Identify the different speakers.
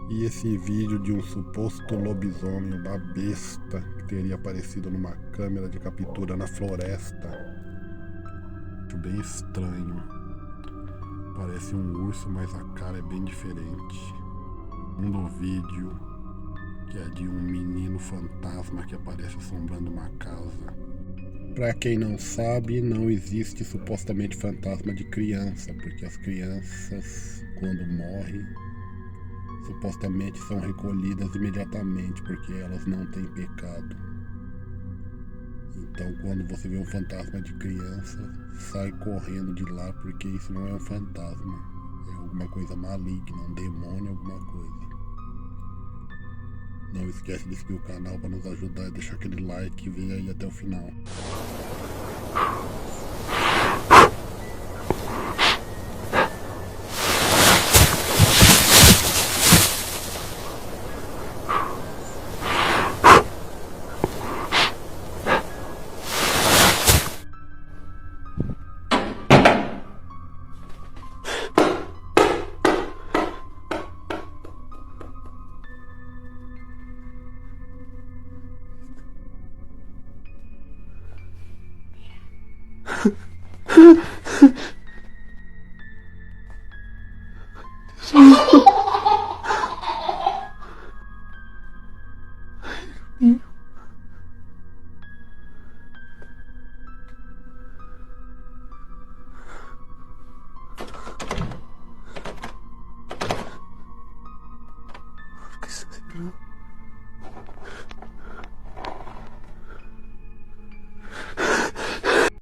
Speaker 1: E esse vídeo de um suposto lobisomem, uma besta que teria aparecido numa câmera de captura na floresta. Acho bem estranho. Parece um urso, mas a cara é bem diferente. No vídeo, que é de um menino fantasma que aparece assombrando uma casa. Pra quem não sabe, não existe supostamente fantasma de criança, porque as crianças, quando morrem, supostamente são recolhidas imediatamente, porque elas não têm pecado. Então, quando você vê um fantasma de criança, sai correndo de lá, porque isso não é um fantasma, é alguma coisa maligna, um demônio, alguma coisa. Não esquece de seguir o canal para nos ajudar e deixar aquele like e vem aí até o final.